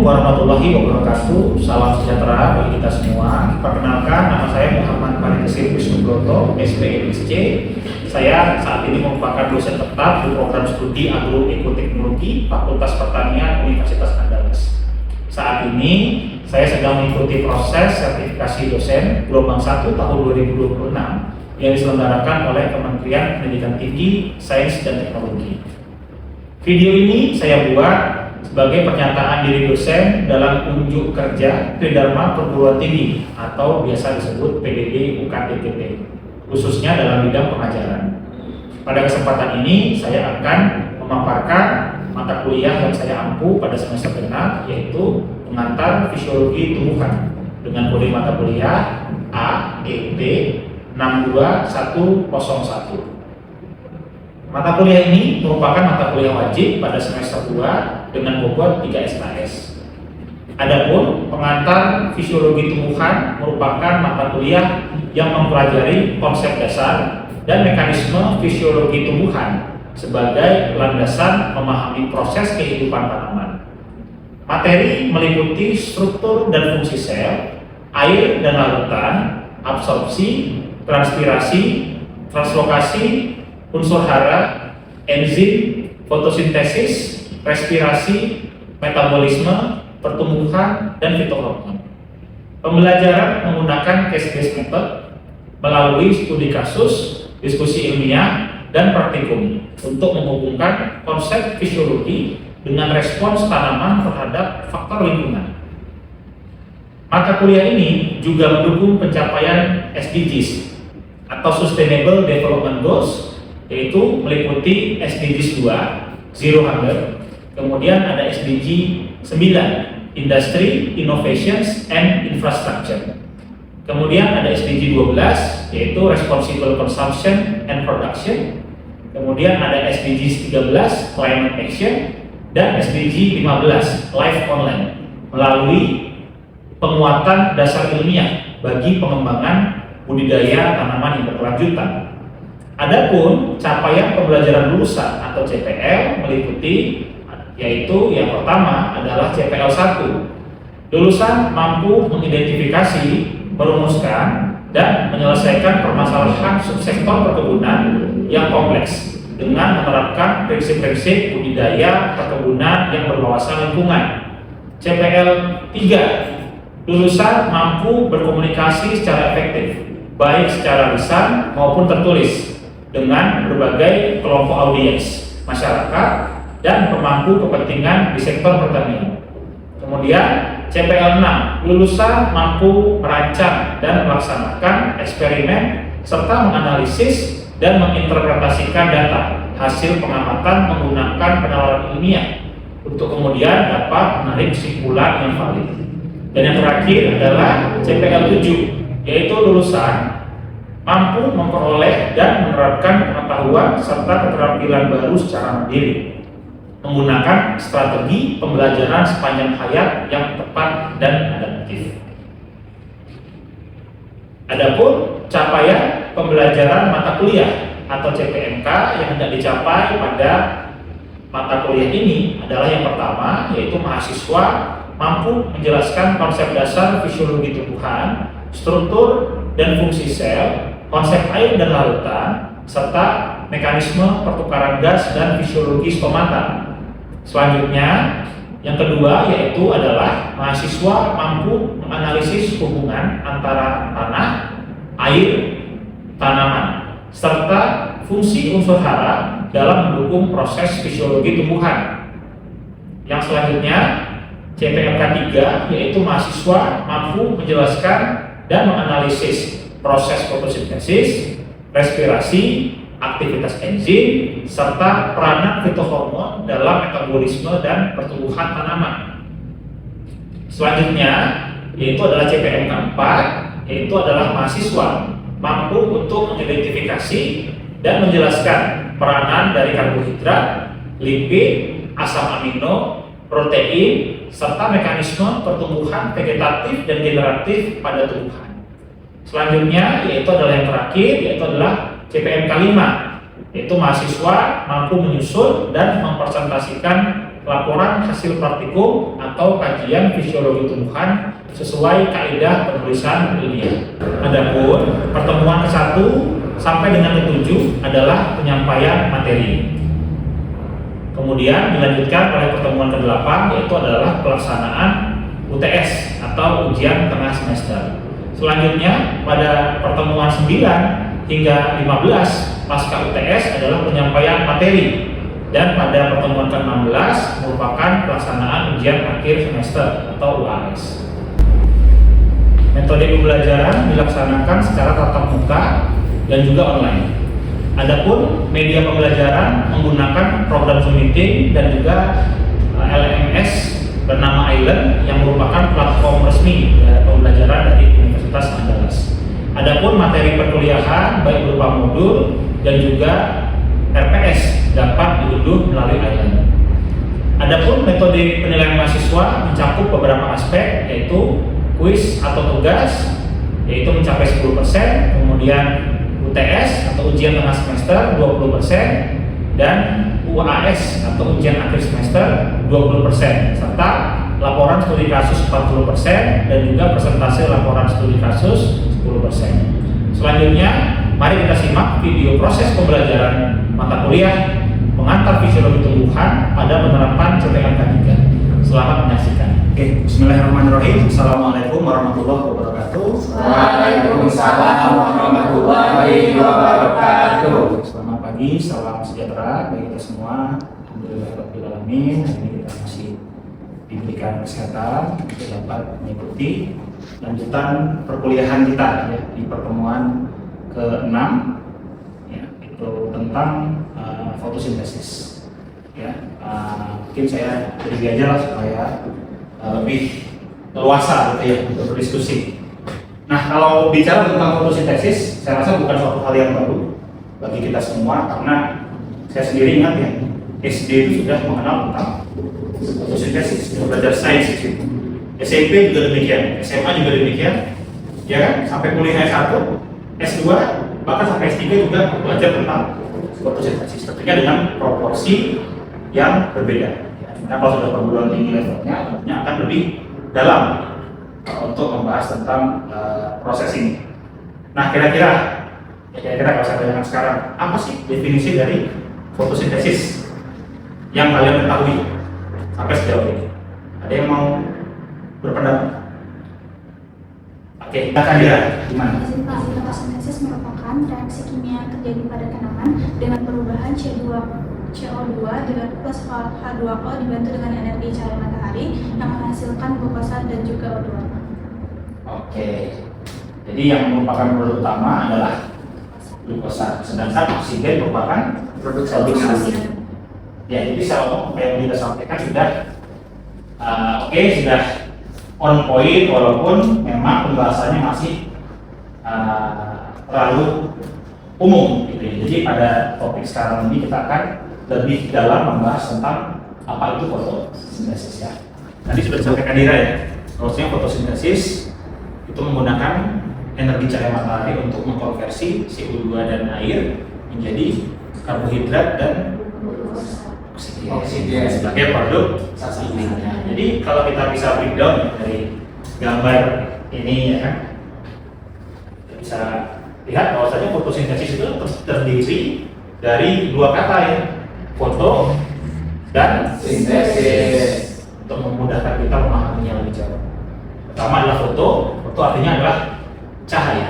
warahmatullahi wabarakatuh. Salam sejahtera bagi kita semua. Perkenalkan, nama saya Muhammad Paritesil Wisnubroto, SPMSC. Saya saat ini merupakan dosen tetap di program studi Agroekoteknologi Fakultas Pertanian Universitas Andalas. Saat ini saya sedang mengikuti proses sertifikasi dosen gelombang 1 tahun 2026 yang diselenggarakan oleh Kementerian Pendidikan Tinggi, Sains dan Teknologi. Video ini saya buat sebagai pernyataan diri dosen dalam unjuk kerja Tridharma Perguruan Tinggi atau biasa disebut PDD UKTTT, khususnya dalam bidang pengajaran. Pada kesempatan ini saya akan memaparkan mata kuliah yang saya ampu pada semester genap, yaitu pengantar fisiologi tumbuhan dengan kode mata kuliah AET 62101. Mata kuliah ini merupakan mata kuliah wajib pada semester 2 dengan bobot 3 SKS. Adapun pengantar fisiologi tumbuhan merupakan mata kuliah yang mempelajari konsep dasar dan mekanisme fisiologi tumbuhan sebagai landasan memahami proses kehidupan tanaman. Materi meliputi struktur dan fungsi sel, air dan larutan, absorpsi, transpirasi, translokasi, unsur hara, enzim, fotosintesis, respirasi, metabolisme, pertumbuhan, dan fitohormon. Pembelajaran menggunakan case-based method melalui studi kasus, diskusi ilmiah, dan praktikum untuk menghubungkan konsep fisiologi dengan respons tanaman terhadap faktor lingkungan. Mata kuliah ini juga mendukung pencapaian SDGs atau Sustainable Development Goals, yaitu meliputi SDGs 2, Zero Hunger, kemudian ada SDG 9, Industry, Innovations, and Infrastructure. Kemudian ada SDG 12, yaitu Responsible Consumption and Production. Kemudian ada SDG 13, Climate Action, dan SDG 15, Life on Land, melalui penguatan dasar ilmiah bagi pengembangan budidaya tanaman yang berkelanjutan. Adapun capaian pembelajaran lulusan atau CPL meliputi, yaitu yang pertama adalah CPL 1. Lulusan mampu mengidentifikasi, merumuskan, dan menyelesaikan permasalahan subsektor perkebunan yang kompleks dengan menerapkan prinsip-prinsip budidaya perkebunan yang berwawasan lingkungan. CPL 3. Lulusan mampu berkomunikasi secara efektif, baik secara lisan maupun tertulis, dengan berbagai kelompok audiens, masyarakat, dan pemangku kepentingan di sektor pertanian. Kemudian CPL 6, lulusan mampu merancang dan melaksanakan eksperimen serta menganalisis dan menginterpretasikan data hasil pengamatan menggunakan penalaran ilmiah untuk kemudian dapat menarik kesimpulan yang valid. Dan yang terakhir adalah CPL 7, yaitu lulusan mampu memperoleh dan menerapkan pengetahuan serta keterampilan baru secara mandiri, menggunakan strategi pembelajaran sepanjang hayat yang tepat dan adaptif. Adapun capaian pembelajaran mata kuliah atau CPMK yang hendak dicapai pada mata kuliah ini adalah yang pertama, yaitu mahasiswa mampu menjelaskan konsep dasar fisiologi tumbuhan, struktur dan fungsi sel, konsep air dan larutan, serta mekanisme pertukaran gas dan fisiologi stomata. Selanjutnya, yang kedua yaitu adalah mahasiswa mampu menganalisis hubungan antara tanah, air, tanaman, serta fungsi unsur hara dalam mendukung proses fisiologi tumbuhan. Yang selanjutnya, CPMK 3 yaitu mahasiswa mampu menjelaskan dan menganalisis proses fotosintesis, respirasi, aktivitas enzim, serta peranan fitohormon dalam metabolisme dan pertumbuhan tanaman. Selanjutnya, yaitu adalah CPMK 4, yaitu adalah mahasiswa mampu untuk mengidentifikasi dan menjelaskan peranan dari karbohidrat, lipid, asam amino, protein, serta mekanisme pertumbuhan vegetatif dan generatif pada tumbuhan. Selanjutnya yaitu adalah yang terakhir, yaitu adalah CPMK 5, yaitu mahasiswa mampu menyusun dan mempresentasikan laporan hasil praktikum atau kajian fisiologi tumbuhan sesuai kaidah penulisan ilmiah. Adapun pertemuan ke-1 sampai dengan ke-7 adalah penyampaian materi. Kemudian dilanjutkan oleh pertemuan ke-8 yaitu adalah pelaksanaan UTS atau ujian tengah semester. Selanjutnya pada pertemuan 9 hingga 15 pasca UTS adalah penyampaian materi, dan pada pertemuan ke-16 merupakan pelaksanaan ujian akhir semester atau UAS. Metode pembelajaran dilaksanakan secara tatap muka dan juga online. Adapun media pembelajaran menggunakan program Zoom Meeting dan juga LMS bernama Island yang merupakan platform resmi pembelajaran dari Universitas Andalas. Adapun materi perkuliahan baik berupa modul dan juga RPS dapat diunduh melalui Island. Adapun metode penilaian mahasiswa mencakup beberapa aspek, yaitu kuis atau tugas yaitu mencapai 10%, kemudian UTS atau ujian tengah semester 20%, dan UAS atau ujian akhir semester 20%, serta laporan studi kasus 40% dan juga persentase laporan studi kasus 10%. Selanjutnya, mari kita simak video proses pembelajaran mata kuliah pengantar fisiologi tumbuhan pada penerapan CPNK 3. Selamat menyaksikan. Oke, bismillahirrahmanirrahim. Assalamualaikum warahmatullahi wabarakatuh. Waalaikumsalam warahmatullahi wabarakatuh. Selamat pagi, salam sejahtera bagi kita semua. Alhamdulillahirabbil alamin. Hari ini kita masih diberikan kesehatan untuk dapat mengikuti lanjutan perkuliahan kita ya, di pertemuan ke-6 ya, itu tentang fotosintesis ya. Mungkin saya beri aja lah supaya lebih leluasa gitu ya untuk berdiskusi. Nah, kalau bicara tentang fotosintesis, saya rasa bukan suatu hal yang baru bagi kita semua, karena saya sendiri ingat ya, SD itu sudah mengenal tentang fotosintesis, belajar sains itu. SMP juga demikian, SMA juga demikian, ya kan? Sampai kuliah S1, S2, bahkan sampai S3 juga belajar tentang fotosintesis, tentunya dengan proporsi yang berbeda. Nah, kalau sudah perguruan tinggi levelnya, tentunya akan lebih dalam untuk membahas tentang proses ini. Nah, kira-kira kalau saya tanyakan sekarang, apa sih definisi dari fotosintesis yang kalian ketahui sampai sejauh ini? Ada yang mau berpendapat? Oke, kita akan lihat gimana? Fotosintesis merupakan reaksi kimia yang terjadi pada tanaman dengan perubahan CO2 dengan plus H2O dibantu dengan energi cahaya matahari yang menghasilkan glukosa dan juga O2. Oke, jadi yang merupakan produk utama adalah glukosa, sedangkan oksigen merupakan produk saluran. Ya, jadi kalau yang kita sampaikan sudah sudah on point, walaupun memang pembahasannya masih terlalu umum gitu ya. Jadi pada topik sekarang ini kita akan lebih dalam membahas tentang apa itu fotosintesis ya. Tadi sudah disampaikan Dira ya, bahwasanya fotosintesis itu menggunakan energi cahaya matahari untuk mengkonversi CO2 dan air menjadi karbohidrat dan oksigen sebagai produk intinya. Jadi kalau kita bisa breakdown dari gambar ini ya kan, kita bisa lihat bahwasanya fotosintesis itu terdiri dari dua kata ya, foto dan sintesis, untuk memudahkan kita memahaminya lebih jauh. Pertama adalah foto artinya adalah cahaya.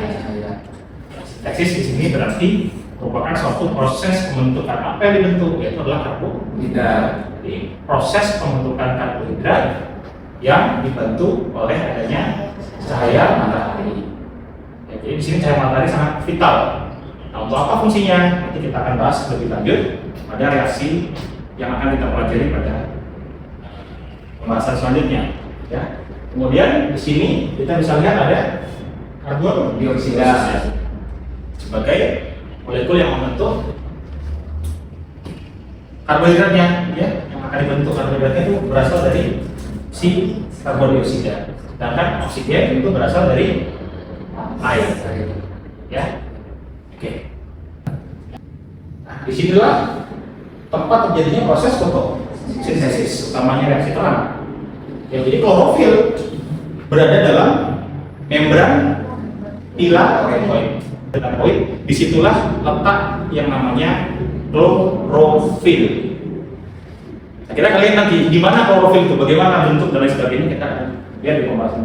Sintesis di sini berarti merupakan suatu proses pembentukan apa yang dibentuk, yaitu adalah karbohidrat. Jadi proses pembentukan karbohidrat yang dibantu oleh adanya cahaya matahari. Ya, jadi di sini cahaya matahari sangat vital. Nah, untuk apa fungsinya? Nanti kita akan bahas lebih lanjut pada reaksi yang akan kita pelajari pada pembahasan selanjutnya. Ya. Kemudian di sini kita bisa lihat ada karbon dioksida sebagai molekul yang membentuk karbohidratnya, ya, yang akan dibentuk karbohidratnya itu berasal dari si karbon dioksida. Sedangkan oksigen itu berasal dari air, ya. Oke. Nah, disinilah tempat terjadinya proses sintesis, utamanya reaksi terang. Ya, jadi klorofil berada dalam membran pilar tilakoid. Disitulah letak yang namanya klorofil. Nah, kira kalian nanti di mana klorofil itu, bagaimana bentuk dan lain sebagainya kita akan lihat di pembahasan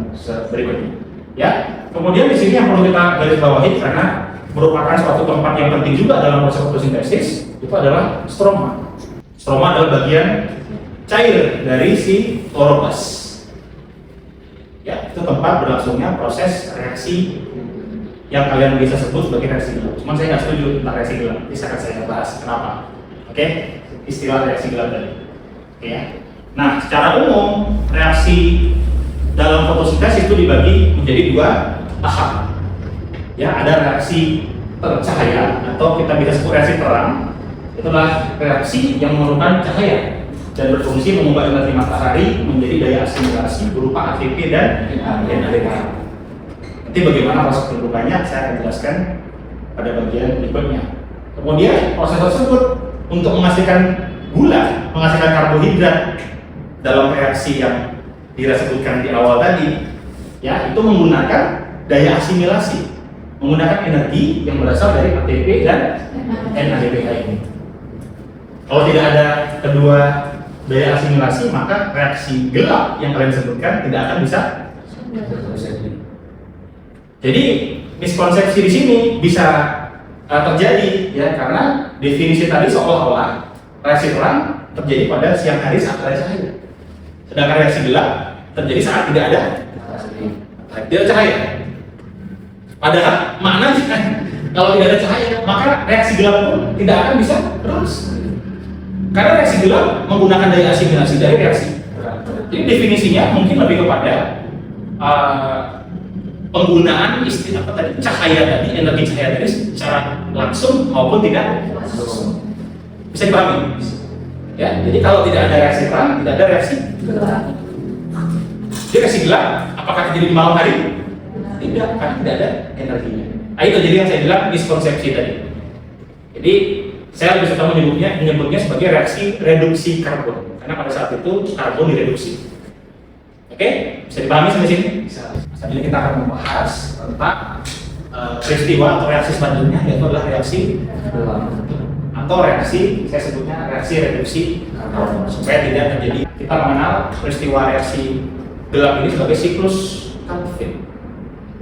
berikutnya. Ya, kemudian di sini yang perlu kita garis bawahi karena merupakan suatu tempat yang penting juga dalam proses fotosintesis itu adalah stroma. Stroma adalah bagian cair dari si kloroplas. Ya, itu tempat berlangsungnya proses reaksi yang kalian bisa sebut sebagai reaksi gelap. Cuman saya nggak setuju tentang reaksi gelap. Nanti akan saya bahas kenapa. Oke, istilah reaksi gelap tadi. Oke, ya. Nah, secara umum reaksi dalam fotosintesis itu dibagi menjadi dua tahap. Ya, ada reaksi tercahaya atau kita bisa sebut reaksi terang. Itulah reaksi yang memerlukan cahaya dan berfungsi mengubah energi matahari menjadi daya asimilasi berupa ATP dan NADH. Nanti bagaimana proses penentukannya saya akan jelaskan pada bagian berikutnya. Kemudian proses tersebut untuk menghasilkan gula, menghasilkan karbohidrat dalam reaksi yang disebutkan di awal tadi, ya itu menggunakan daya asimilasi, menggunakan energi yang berasal dari ATP dan NADPH ini. Kalau tidak ada kedua daya asimilasi, maka reaksi gelap yang kalian sebutkan tidak akan bisa terjadi. Jadi miskonsepsi di sini bisa terjadi ya karena definisi tadi seolah-olah reaksi terang terjadi pada siang hari saat ada cahaya, sedangkan reaksi gelap terjadi saat tidak ada cahaya. Padahal maknanya kalau tidak ada cahaya maka reaksi gelap pun tidak akan bisa terus. Karena reaksi gelap menggunakan daya asimilasi dari reaksi. Jadi definisinya mungkin lebih kepada penggunaan istilah apa tadi, cahaya tadi, energi cahaya tadi secara langsung maupun tidak langsung. Bisa dipahami? Ya, jadi kalau tidak ada reaksi terang, tidak ada reaksi gelap. Jadi reaksi gelap, apakah terjadi di malam hari? Tidak, karena tidak ada energinya. Nah, itu jadi yang saya bilang miskonsepsi tadi. Jadi saya lebih suka menyebutnya sebagai reaksi reduksi karbon karena pada saat itu karbon direduksi. Oke, bisa dipahami sampai sini? Bisa. Jadi kita akan membahas tentang peristiwa atau reaksi selanjutnya yaitu adalah reaksi atau reaksi saya sebutnya reaksi reduksi karbon supaya tidak terjadi. Kita mengenal peristiwa reaksi gelap ini sebagai siklus Calvin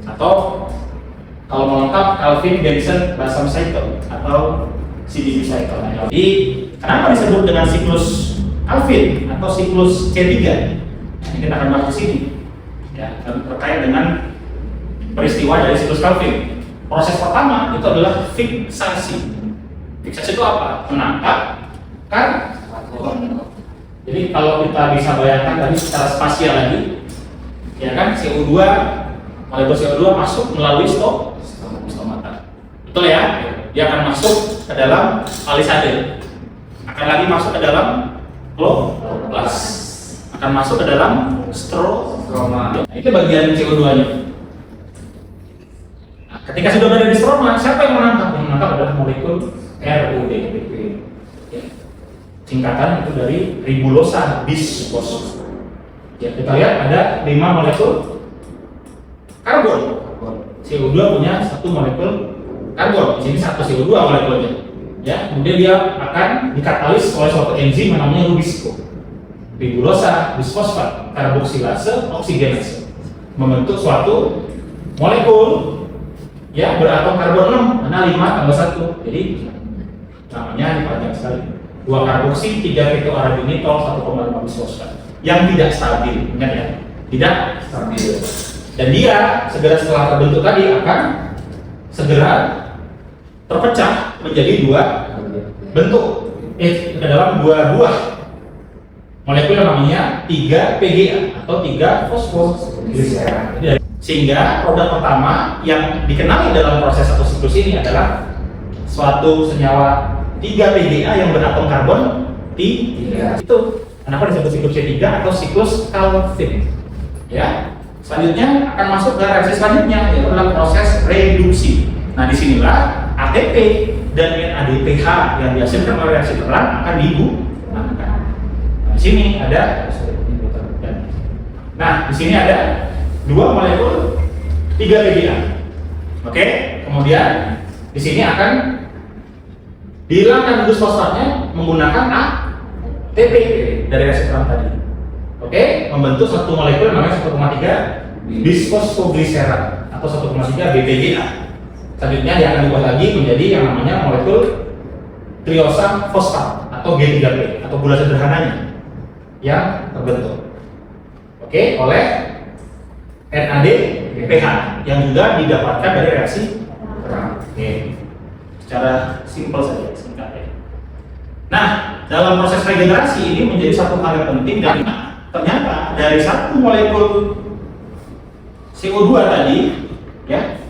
atau kalau mau lengkap Calvin-Benson-Basam cycle atau CDB cycle. Jadi kenapa disebut dengan siklus Calvin atau siklus C3? Ini kita akan bahas di sini. Ya, terkait dengan peristiwa dari siklus Calvin. Proses pertama itu adalah fiksasi. Fiksasi itu apa? Menangkap karbon. Jadi kalau kita bisa bayangkan tadi secara spasial lagi, ya kan CO2, molekul CO2 masuk melalui stomata. Betul ya? Dia akan masuk ke dalam palisade, akan lagi masuk ke dalam kloroplas, akan masuk ke dalam stroma. Nah, itu bagian CO2-nya. Nah, ketika sudah berada di stroma, siapa yang menangkap? Yang menangkap adalah molekul RUDP. Ya. Singkatan itu dari ribulosa bisphosphat. Ya, kita lihat ada 5 molekul karbon. CO2 punya 1 molekul karbon, di sini 1 CO2 molekulnya. Ya, kemudian dia akan dikatalis oleh suatu enzim yang namanya rubisco. Ribulosa bisfosfat karboksilase oksigenase membentuk suatu molekul ya beratom karbon 6 karena 5 tambah 1. Jadi namanya panjang sekali. 2 karboksi, 3 ketoarabinitol, 1,5 bisfosfat yang tidak stabil, ingat ya, tidak stabil. Dan dia segera setelah terbentuk tadi akan segera terpecah menjadi 2 bentuk ke dalam 2 buah molekul yang namanya 3 PGA atau 3 fosfogliserat. Sehingga produk pertama yang dikenali dalam proses atau siklus ini adalah suatu senyawa 3 PGA yang beratom karbon 3. Itu kenapa disebut siklus C3 atau siklus Calvin. Ya. Selanjutnya akan masuk ke reaksi selanjutnya yaitu adalah proses reduksi. Nah, disinilah ATP dan NADPH yang dihasilkan oleh reaksi terang akan digunakan. Nah, di sini ada, nah di sini ada 2 molekul 3 PGA. Oke, kemudian di sini akan dihilangkan glucose fosfatnya menggunakan ATP dari reseptor tadi. Oke, membentuk satu molekul namanya 1,3 bisfosfogliserat atau 1,3 BPGA. Selanjutnya dia akan diubah lagi menjadi yang namanya molekul triosa fosfat atau G3P atau gula sederhananya yang terbentuk. Oke, oleh NADPH yang juga didapatkan dari reaksi perang. Oke, secara simpel saja, singkat ya. Nah, dalam proses regenerasi ini menjadi satu hal yang penting dan ternyata dari satu molekul CO2 tadi, ya,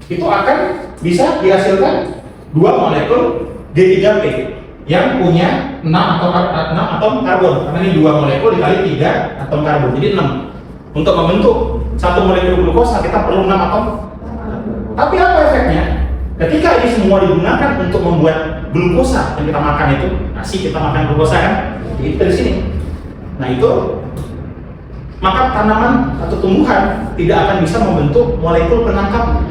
itu akan bisa dihasilkan 2 molekul G3P yang punya 6 atom karbon. Karena ini 2 molekul dikali 3 atom karbon, jadi 6. Untuk membentuk satu molekul glukosa kita perlu 6 atom. Tapi apa efeknya? Ketika ini semua digunakan untuk membuat glukosa yang kita makan itu, nasi kita makan glukosa kan? Itu dari sini. Nah itu, maka tanaman atau tumbuhan tidak akan bisa membentuk molekul penangkap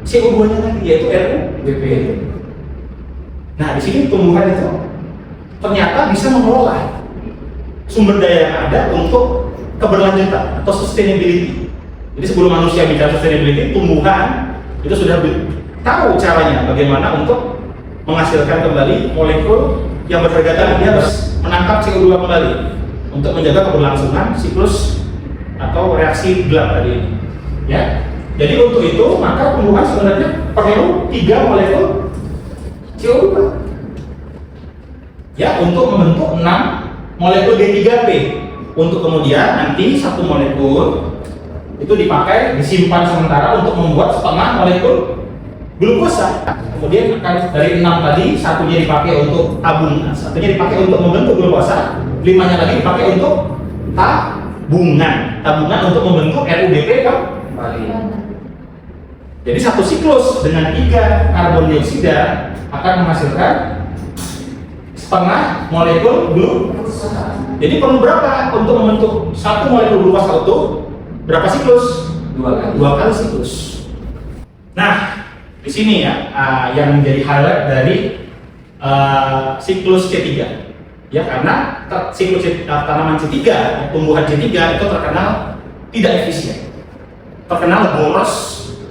CO2-nya lagi, yaitu RUBP. Nah di sini tumbuhan itu ternyata bisa mengelola sumber daya yang ada untuk keberlanjutan atau sustainability. Jadi sebelum manusia bicara sustainability, tumbuhan itu sudah tahu caranya bagaimana untuk menghasilkan kembali molekul yang berharga tadi. Dia harus menangkap CO2 kembali untuk menjaga keberlangsungan siklus atau reaksi gelap tadi. Ya, jadi untuk itu maka tumbuhan sebenarnya perlu 3 molekul CO2 ya untuk membentuk 6 molekul G3P untuk kemudian nanti satu molekul itu dipakai disimpan sementara untuk membuat setengah molekul glukosa. Kemudian akan dari 6 tadi satunya dipakai untuk tabung, satunya dipakai untuk membentuk glukosa, 5-nya lagi dipakai untuk tabungan untuk membentuk RUBP kembali. Jadi satu siklus dengan 3 karbon dioksida akan menghasilkan setengah molekul glukosa. Jadi perlu berapa untuk membentuk satu molekul glukosa utuh? Berapa siklus? 2 kali siklus. Nah, di sini ya yang menjadi highlight dari siklus C3. Ya karena siklus tanaman C3, tumbuhan C3 itu terkenal tidak efisien. Terkenal boros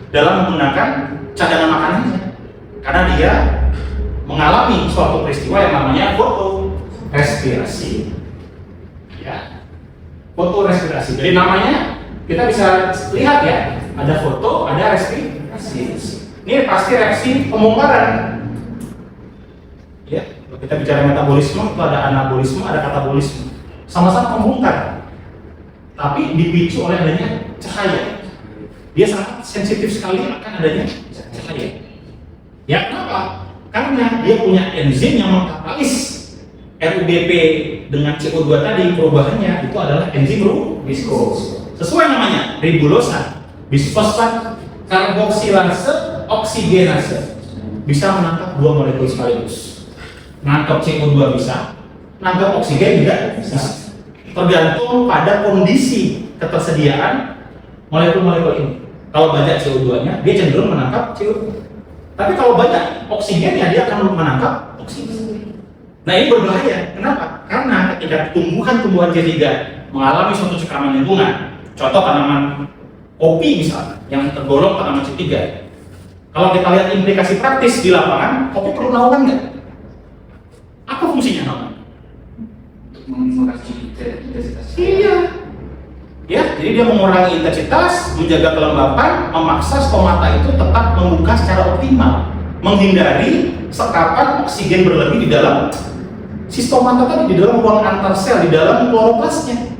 dalam menggunakan cadangan makanannya. Karena dia mengalami suatu peristiwa yang namanya fotorespirasi. Ya. Fotorespirasi. Jadi namanya kita bisa lihat ya, ada foto, ada respirasi. Ini pasti reaksi pembongkaran. Ya, kalau kita bicara metabolisme itu ada anabolisme, ada katabolisme. Sama-sama membongkar. Tapi dipicu oleh adanya cahaya. Dia sangat sensitif sekali akan adanya cahaya. Ya kenapa? Karena dia punya enzim yang mengkatalis RUBP dengan CO2 tadi, perubahannya itu adalah enzim ribulose. Sesuai namanya, ribulosa, bisfosfat karboksilase oksigenase. Bisa menangkap 2 molekul sekaligus. Menangkap CO2 bisa, menangkap oksigen juga bisa. Tergantung pada kondisi ketersediaan molekul-molekul ini. Kalau banyak CO2-nya, dia cenderung menangkap CO2. Tapi kalau banyak oksigennya, dia akan menangkap oksigen. Nah ini berbahaya. Kenapa? Karena ketika tumbuhan-tumbuhan C3 mengalami suatu cekaman lingkungan, contoh tanaman kopi misalnya, yang tergolong tanaman C3. Kalau kita lihat implikasi praktis di lapangan, kopi perlu naungan nggak? Apa fungsinya naungan? Untuk mengurangi intensitas. Iya. Ya, jadi dia mengurangi intensitas, menjaga kelembapan, memaksa stomata itu tetap membuka secara optimal, menghindari sekapan oksigen berlebih di dalam si stomata tadi, di dalam ruang antar sel, di dalam kloroplasnya,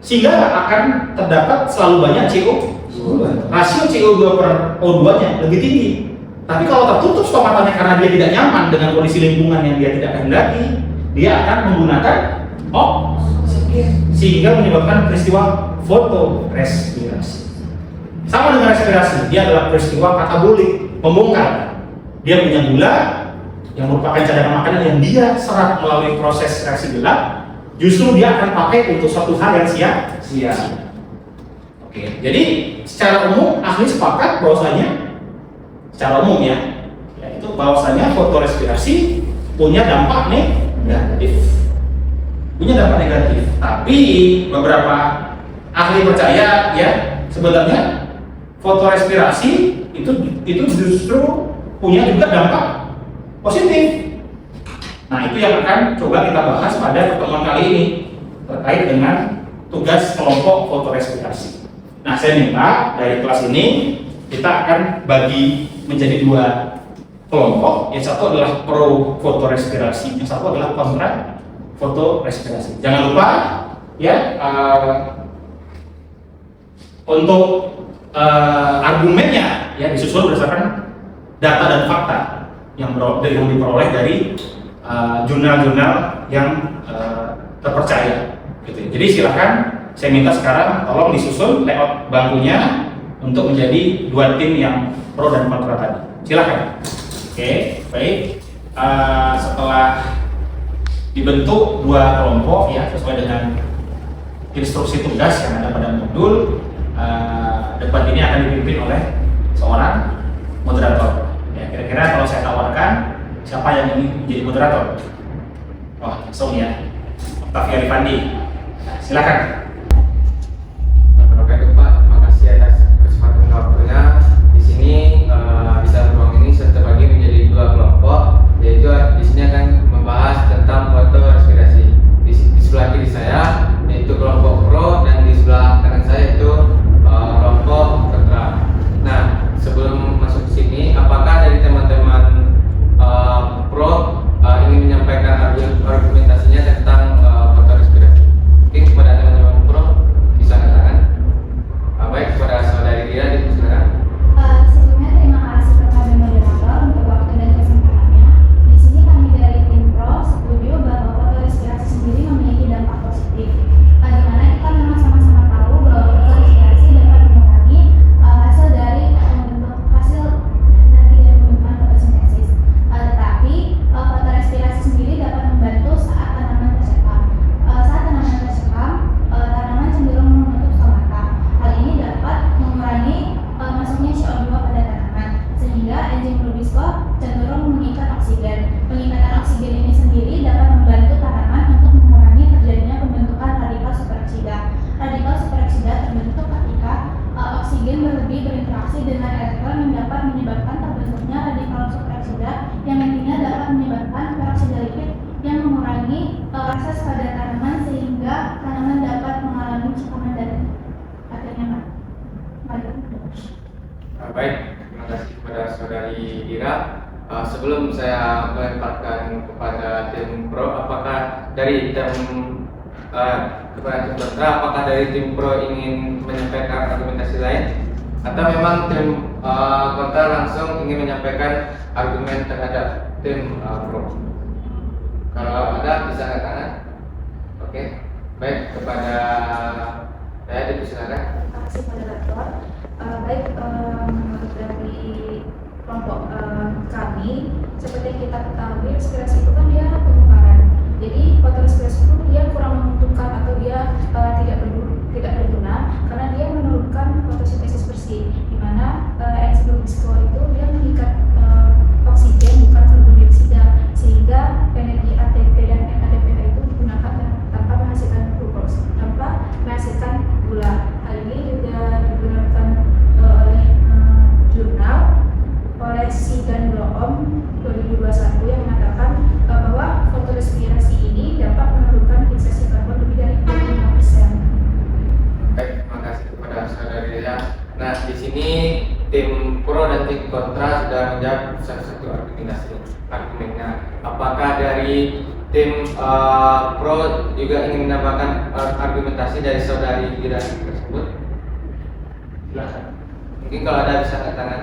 sehingga akan terdapat selalu banyak CO2. Rasio CO2 per O2-nya lebih tinggi. Tapi kalau tertutup stomatanya karena dia tidak nyaman dengan kondisi lingkungan yang dia tidak kehendaki, dia akan menggunakan oksigen, sehingga menyebabkan peristiwa fotorespirasi. Sama dengan respirasi, dia adalah peristiwa katabolik, membongkar. Dia punya gula yang merupakan cadangan makanan yang dia serap melalui proses reaksi gelap, justru dia akan pakai untuk suatu hal yang Sia. Oke, jadi secara umum ahli sepakat bahwasanya secara umum ya, yaitu bahwasanya fotorespirasi punya dampak negatif. Tapi beberapa ahli percaya ya sebenarnya fotorespirasi itu justru punya juga dampak positif. Nah, itu yang akan coba kita bahas pada pertemuan kali ini terkait dengan tugas kelompok fotorespirasi. Nah, saya minta dari kelas ini kita akan bagi menjadi 2 kelompok. Yang satu adalah pro fotorespirasi, yang satu adalah kontra fotorespirasi. Jangan lupa ya untuk argumennya ya disusun berdasarkan data dan fakta yang diperoleh dari jurnal-jurnal yang terpercaya. Gitu. Jadi silakan saya minta sekarang tolong disusun layout bangkunya untuk menjadi 2 tim yang pro dan kontra tadi. Silakan. Oke, baik. Setelah dibentuk 2 kelompok ya sesuai dengan instruksi tugas yang ada pada modul, debat ini akan dipimpin oleh seorang moderator. Ya, kira-kira kalau saya tawarkan siapa yang ingin menjadi moderator? Wah, langsung ya. Octavia Rifandi. Nah, silakan. Oke Pak, terima kasih atas kesempatan waktunya. Di sini bisa ruang ini terbagi menjadi 2 kelompok, yaitu di sini akan membahas tentang fotorespirasi. Di sebelah kiri saya yaitu kelompok pro dan di sebelah kanan saya itu kelompok kontra. Nah, sebelum masuk ke sini, apakah dari teman-teman pro ingin menyampaikan argumentasinya tentang fotorespirasi? Mungkin kepada teman-teman pro bisa katakan. Baik, kepada saudari Ria dipersilakan. Sebelumnya terima kasih kepada moderator untuk waktu dan kesempatannya. Di sini kami dari tim pro setuju bahwa fotorespirasi sendiri memiliki dampak positif. Di mana kita memang sama-sama tahu bahwa fotorespirasi dapat mengurangi hasil dari hasil energi dari pembentukan fotosintesis. Tetapi fotorespirasi sendiri dapat membantu saat tanaman tersekam. Tanaman cenderung menutup stomata. Hal ini dapat mengurangi masuknya CO2 pada tanaman, sehingga enzim rubisco cenderung mengikat oksigen. Pengikatan oksigen ini sendiri dapat membantu tanaman untuk mengurangi terjadinya pembentukan radikal superoksida. Radikal superoksida terbentuk ketika oksigen berlebih berinteraksi dengan elektron yang dapat menyebabkan terbentuknya radikal superoksida yang nantinya dapat menyebabkan peroksida lipid yang mengurangi akses pada tanaman sehingga tanaman dapat mengalami cekaman dan akhirnya mati. Baik, terima kasih kepada saudari Ira. Sebelum saya melemparkan kepada tim pro, apakah dari tim kepada tim kontra, apakah dari tim pro ingin menyampaikan argumentasi lain, atau memang tim kontra langsung ingin menyampaikan argumen terhadap tim pro? Kalau ada bisa ke kanan. Oke, baik, kepada saya dipersilakan. Terima kasih moderator. Baik, menurut dari kelompok kami, seperti yang kita ketahui, respirasi itu kan dia pemekaran. Jadi fotorespirasi itu dia kurang menguntungkan atau dia tidak berguna karena dia menurunkan fotosintesis bersih, di mana enzim rubisco itu dia mengikat oksigen bukan karbon dioksida, sehingga energi ATP dan NADPH itu digunakan tanpa menghasilkan glukos, tanpa menghasilkan gula. Hal ini juga digunakan oleh jurnal oleh Si dan Bloom 2021 yang mengatakan bahwa fotorespirasi ini dapat menurunkan fiksasi karbon lebih dari 25%. Baik, terima kasih kepada saudari Ria. Nah, di sini tim pro dan tim kontra sudah menjawab satu argumennya. Apakah dari tim pro juga ingin menambahkan argumentasi dari saudari Ria tersebut? Silakan. Mungkin kalau ada bisa angkat tangan.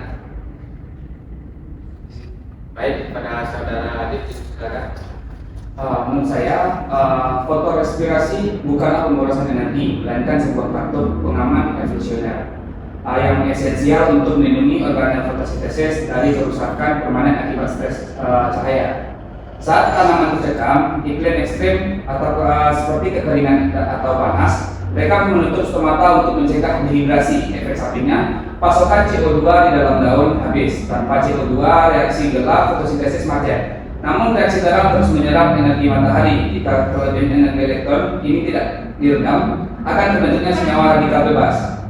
Baik, kepada saudara Adit silakan. Menurut saya, fotorespirasi bukanlah pemborosan energi, melainkan sebuah faktor pengaman evolusioner yang esensial untuk melindungi organel fotosintesis dari kerusakan permanen akibat stres cahaya. Saat tanaman tercekam, iklim ekstrim atau seperti kekeringan atau panas, mereka menutup stomata untuk mencegah dehidrasi. Efek sampingnya, pasokan CO2 di dalam daun habis. Tanpa CO2, reaksi gelap fotosintesis macet. Namun reaksi terang terus menyerap energi matahari. Jika kelebihan energi elektron ini tidak direndam, akan terbentuknya senyawa radikal bebas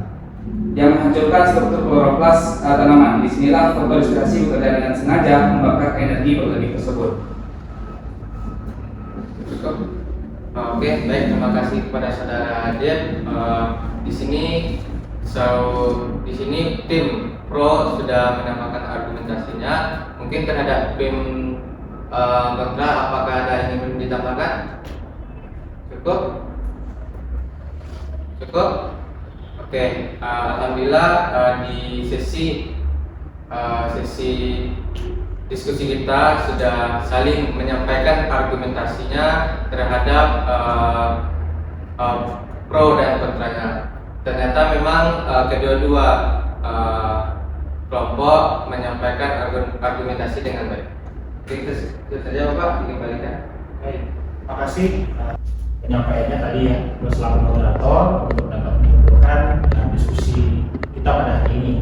yang menghancurkan struktur kloroplas tanaman. Disinilah fotorespirasi bekerja dengan sengaja membakar energi berlebih tersebut. Oke, baik, terima kasih kepada saudara Adit. Di sini tim pro sudah menambahkan argumentasinya. Mungkin terhadap tim kontra, apakah ada yang ingin ditambahkan? Cukup? Oke, alhamdulillah di sesi diskusi kita sudah saling menyampaikan argumentasinya terhadap pro dan kontranya. Ternyata memang kedua-dua kelompok menyampaikan argumentasi dengan baik. Itu saja Bapak, dikembalikan. Baik, terima kasih penyampaiannya tadi ya, selaku moderator untuk dapat menyimpulkan diskusi kita pada hari ini.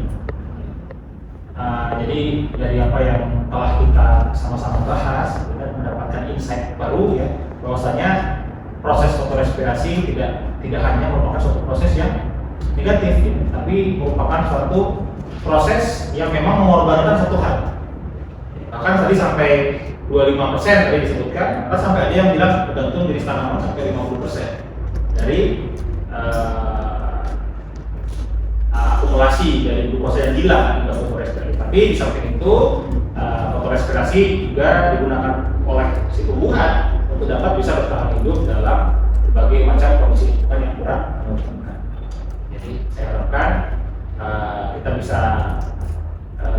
Jadi dari apa yang telah kita sama-sama bahas, kita mendapatkan insight baru ya, bahwasanya proses fotorespirasi tidak hanya merupakan suatu proses yang negatif, ya, tapi merupakan suatu proses yang memang mengorbankan satu hal. Bahkan tadi sampai 25% tadi disebutkan, atau sampai ada yang bilang bergantung jenis tanaman sampai 50% dari akumulasi dari glukosa yang hilang akibat fotorespirasi. Tapi di samping itu fotorespirasi juga digunakan oleh si tumbuhan untuk dapat bisa bertahan hidup dalam berbagai macam kondisi lingkungan yang kurang menguntungkan. Jadi saya harapkan kita bisa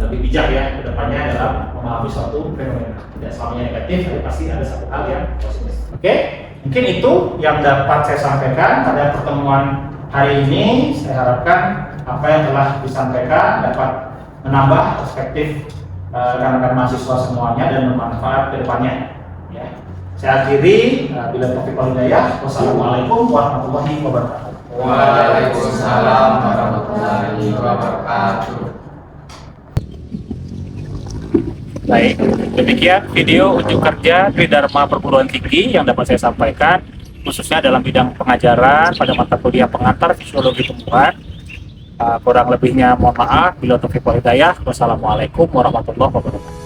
lebih bijak ya ke depannya dalam memahami suatu fenomena. Tidak selamanya negatif, tapi pasti ada satu hal yang positif. Oke, mungkin itu yang dapat saya sampaikan pada pertemuan hari ini. Saya harapkan apa yang telah disampaikan dapat menambah perspektif rekan-rekan mahasiswa semuanya dan bermanfaat ke depannya. Ya. Saya akhiri, bila taufiq wal hidayah. Wassalamualaikum warahmatullahi wabarakatuh. Waalaikumsalam warahmatullahi wabarakatuh. Baik, demikian video unjuk kerja Tridharma Perguruan Tinggi yang dapat saya sampaikan, khususnya dalam bidang pengajaran pada mata kuliah pengantar fisiologi tumbuhan. Kurang lebihnya mohon maaf. Bila taufiq wal hidayah. Wassalamualaikum warahmatullahi wabarakatuh.